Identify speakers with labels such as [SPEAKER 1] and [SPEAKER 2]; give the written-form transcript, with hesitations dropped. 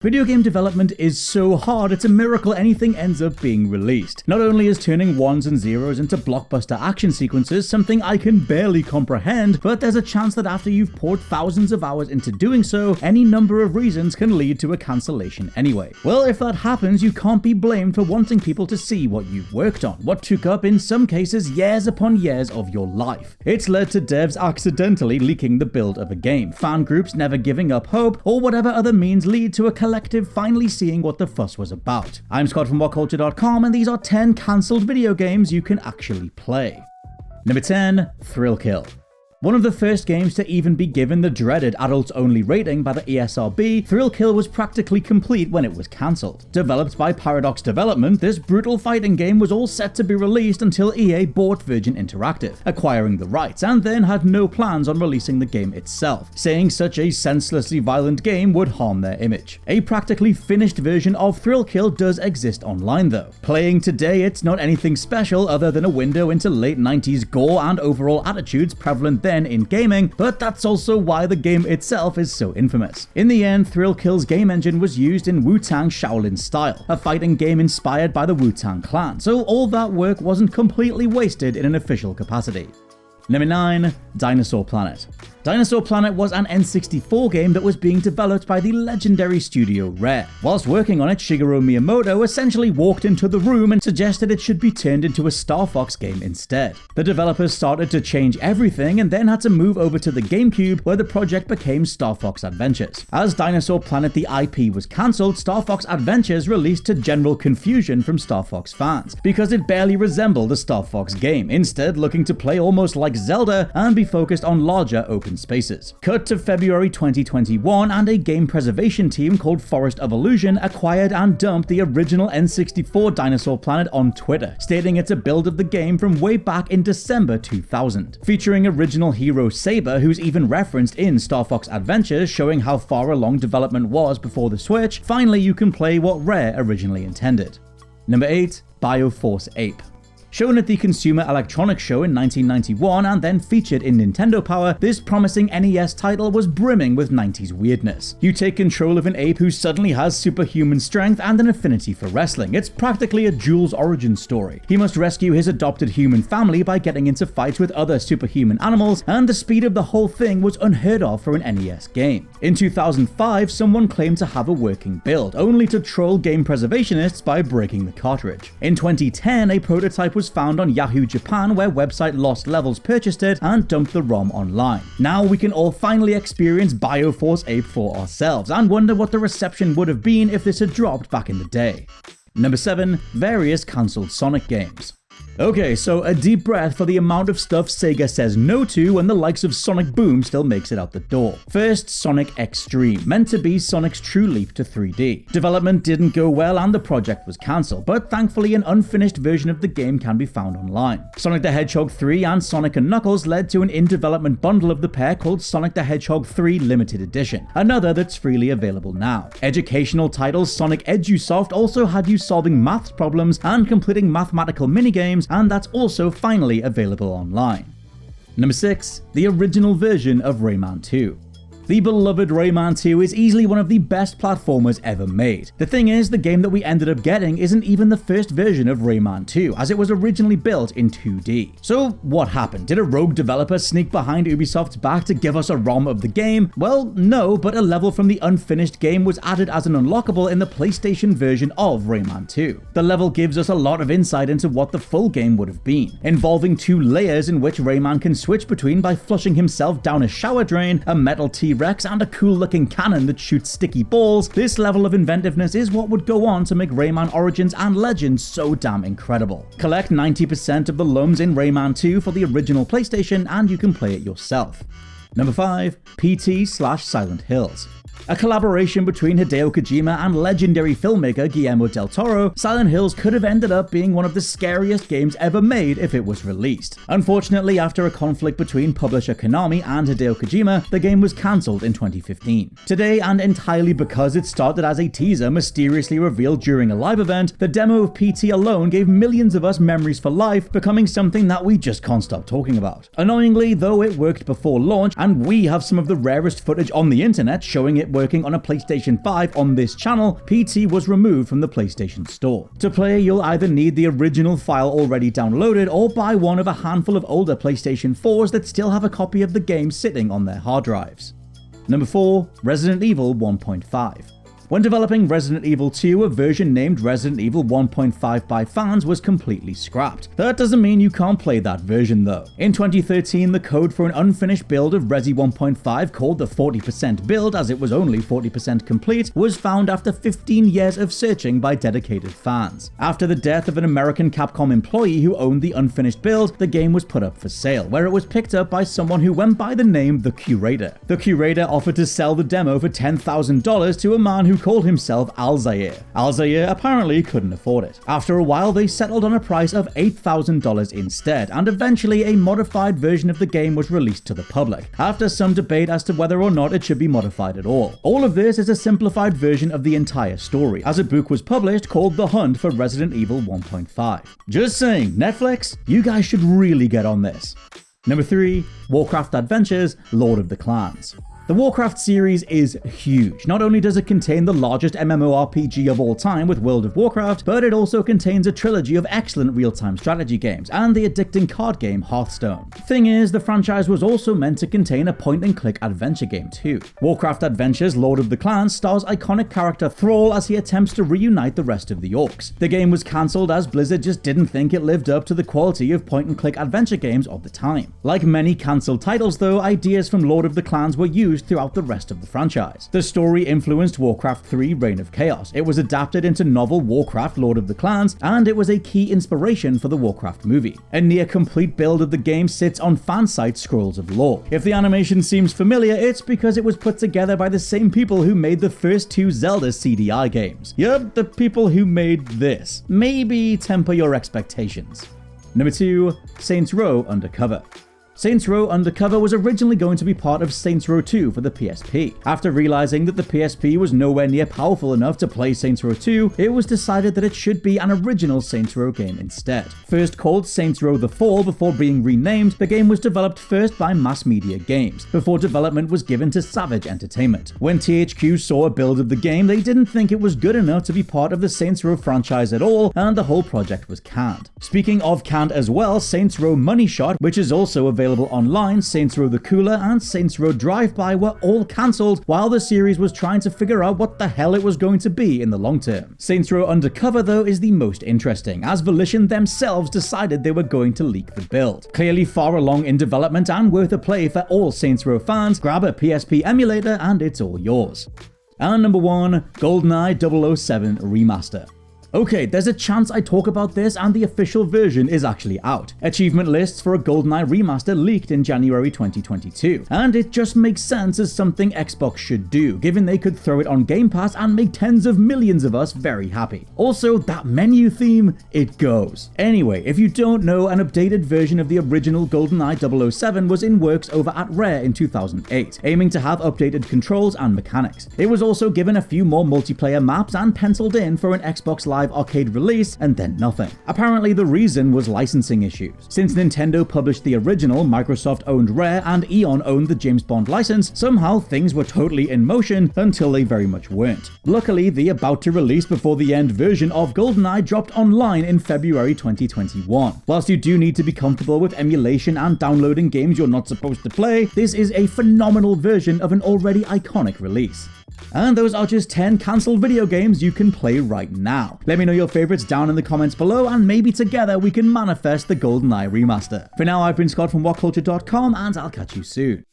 [SPEAKER 1] Video game development is so hard, it's a miracle anything ends up being released. Not only is turning ones and zeros into blockbuster action sequences something I can barely comprehend, but there's a chance that after you've poured thousands of hours into doing so, any number of reasons can lead to a cancellation anyway. Well, if that happens, you can't be blamed for wanting people to see what you've worked on, what took up, in some cases, years upon years of your life. It's led to devs accidentally leaking the build of a game, fan groups never giving up hope, or whatever other means lead to a collective finally seeing what the fuss was about. I'm Scott from WhatCulture.com, and these are 10 cancelled video games you can actually play. Number 10, Thrill Kill. One of the first games to even be given the dreaded adults-only rating by the ESRB, Thrill Kill was practically complete when it was cancelled. Developed by Paradox Development, this brutal fighting game was all set to be released until EA bought Virgin Interactive, acquiring the rights, and then had no plans on releasing the game itself, saying such a senselessly violent game would harm their image. A practically finished version of Thrill Kill does exist online though. Playing today, it's not anything special other than a window into late 90s gore and overall attitudes prevalent then in gaming, but that's also why the game itself is so infamous. In the end, Thrill Kill's game engine was used in Wu-Tang Shaolin style, a fighting game inspired by the Wu-Tang Clan, so all that work wasn't completely wasted in an official capacity. Number 9, Dinosaur Planet. Dinosaur Planet was an N64 game that was being developed by the legendary studio Rare. Whilst working on it, Shigeru Miyamoto essentially walked into the room and suggested it should be turned into a Star Fox game instead. The developers started to change everything and then had to move over to the GameCube, where the project became Star Fox Adventures. As Dinosaur Planet the IP was cancelled, Star Fox Adventures released to general confusion from Star Fox fans, because it barely resembled a Star Fox game, instead looking to play almost like Zelda and be focused on larger open spaces. Cut to February 2021, and a game preservation team called Forest of Illusion acquired and dumped the original N64 Dinosaur Planet on Twitter, stating it's a build of the game from way back in December 2000, featuring original hero Saber, who's even referenced in Star Fox Adventures, showing how far along development was before the Switch. Finally, you can play what Rare originally intended. Number 8, Bioforce Ape. Shown at the Consumer Electronics Show in 1991 and then featured in Nintendo Power, this promising NES title was brimming with 90s weirdness. You take control of an ape who suddenly has superhuman strength and an affinity for wrestling. It's practically a Jules origin story. He must rescue his adopted human family by getting into fights with other superhuman animals, and the speed of the whole thing was unheard of for an NES game. In 2005, someone claimed to have a working build, only to troll game preservationists by breaking the cartridge. In 2010, a prototype was found on Yahoo Japan, where website Lost Levels purchased it and dumped the ROM online. Now we can all finally experience Bioforce Ape for ourselves and wonder what the reception would have been if this had dropped back in the day. Number 7, various cancelled Sonic games. Okay, so a deep breath for the amount of stuff Sega says no to when the likes of Sonic Boom still makes it out the door. First, Sonic Extreme, meant to be Sonic's true leap to 3D. Development didn't go well and the project was cancelled, but thankfully an unfinished version of the game can be found online. Sonic the Hedgehog 3 and Sonic & Knuckles led to an in-development bundle of the pair called Sonic the Hedgehog 3 Limited Edition, another that's freely available now. Educational titles Sonic EduSoft also had you solving maths problems and completing mathematical minigames, and that's also finally available online. Number 6, the original version of Rayman 2. The beloved Rayman 2 is easily one of the best platformers ever made. The thing is, the game that we ended up getting isn't even the first version of Rayman 2, as it was originally built in 2D. So what happened? Did a rogue developer sneak behind Ubisoft's back to give us a ROM of the game? Well, no, but a level from the unfinished game was added as an unlockable in the PlayStation version of Rayman 2. The level gives us a lot of insight into what the full game would have been, involving 2 layers in which Rayman can switch between by flushing himself down a shower drain, a metal T-Rex, and a cool-looking cannon that shoots sticky balls. This level of inventiveness is what would go on to make Rayman Origins and Legends so damn incredible. Collect 90% of the LUMs in Rayman 2 for the original PlayStation and you can play it yourself. Number 5, PT/Silent Hills. A collaboration between Hideo Kojima and legendary filmmaker Guillermo del Toro, Silent Hills could have ended up being one of the scariest games ever made if it was released. Unfortunately, after a conflict between publisher Konami and Hideo Kojima, the game was cancelled in 2015. Today, and entirely because it started as a teaser mysteriously revealed during a live event, the demo of PT alone gave millions of us memories for life, becoming something that we just can't stop talking about. Annoyingly, though, it worked before launch, and we have some of the rarest footage on the internet showing it working on a PlayStation 5 on this channel, PT was removed from the PlayStation Store. To play, you'll either need the original file already downloaded or buy one of a handful of older PlayStation 4s that still have a copy of the game sitting on their hard drives. Number 4. Resident Evil 1.5. When developing Resident Evil 2, a version named Resident Evil 1.5 by fans was completely scrapped. That doesn't mean you can't play that version though. In 2013, the code for an unfinished build of Resi 1.5 called the 40% build, as it was only 40% complete, was found after 15 years of searching by dedicated fans. After the death of an American Capcom employee who owned the unfinished build, the game was put up for sale, where it was picked up by someone who went by the name The Curator. The Curator offered to sell the demo for $10,000 to a man who called himself Alzair. Alzair apparently couldn't afford it. After a while, they settled on a price of $8,000 instead, and eventually a modified version of the game was released to the public, after some debate as to whether or not it should be modified at all. All of this is a simplified version of the entire story, as a book was published called The Hunt for Resident Evil 1.5. Just saying, Netflix, you guys should really get on this. Number 3. WARCRAFT Adventures: Lord of the Clans. The WARCRAFT series is huge. Not only does it contain the largest MMORPG of all time with World of Warcraft, but it also contains a trilogy of excellent real-time strategy games and the addicting card game Hearthstone. Thing is, the franchise was also meant to contain a point-and-click adventure game too. WARCRAFT Adventures: Lord of the Clans stars iconic character Thrall as he attempts to reunite the rest of the Orcs. The game was cancelled as Blizzard just didn't think it lived up to the quality of point-and-click adventure games of the time. Like many cancelled titles though, ideas from Lord of the Clans were used throughout the rest of the franchise. The story influenced Warcraft 3: Reign of Chaos. It was adapted into novel Warcraft: Lord of the Clans, and it was a key inspiration for the Warcraft movie. A near-complete build of the game sits on fan site Scrolls of Lore. If the animation seems familiar, it's because it was put together by the same people who made the first 2 Zelda CDI games. Yup, the people who made this. Maybe temper your expectations. Number 2. Saints Row Undercover. Saints Row Undercover was originally going to be part of Saints Row 2 for the PSP. After realizing that the PSP was nowhere near powerful enough to play Saints Row 2, it was decided that it should be an original Saints Row game instead. First called Saints Row The Fall before being renamed, the game was developed first by Mass Media Games, before development was given to Savage Entertainment. When THQ saw a build of the game, they didn't think it was good enough to be part of the Saints Row franchise at all, and the whole project was canned. Speaking of canned as well, Saints Row Money Shot, which is also available online, Saints Row The Cooler, and Saints Row Drive-By were all cancelled while the series was trying to figure out what the hell it was going to be in the long term. Saints Row Undercover though is the most interesting, as Volition themselves decided they were going to leak the build. Clearly far along in development and worth a play for all Saints Row fans, grab a PSP emulator and it's all yours. And number 1, GoldenEye 007 Remaster. Okay, there's a chance I talk about this and the official version is actually out. Achievement lists for a GoldenEye remaster leaked in January 2022, and it just makes sense as something Xbox should do, given they could throw it on Game Pass and make tens of millions of us very happy. Also, that menu theme, it goes. Anyway, if you don't know, an updated version of the original GoldenEye 007 was in works over at Rare in 2008, aiming to have updated controls and mechanics. It was also given a few more multiplayer maps and penciled in for an Xbox Live Arcade release, and then nothing. Apparently the reason was licensing issues. Since Nintendo published the original, Microsoft owned Rare, and Eon owned the James Bond license, somehow things were totally in motion until they very much weren't. Luckily, the about to release before the end version of GoldenEye dropped online in February 2021. Whilst you do need to be comfortable with emulation and downloading games you're not supposed to play, this is a phenomenal version of an already iconic release. And those are just 10 cancelled video games you can play right now. Let me know your favorites down in the comments below, and maybe together we can manifest the GoldenEye remaster. For now, I've been Scott from WhatCulture.com, and I'll catch you soon.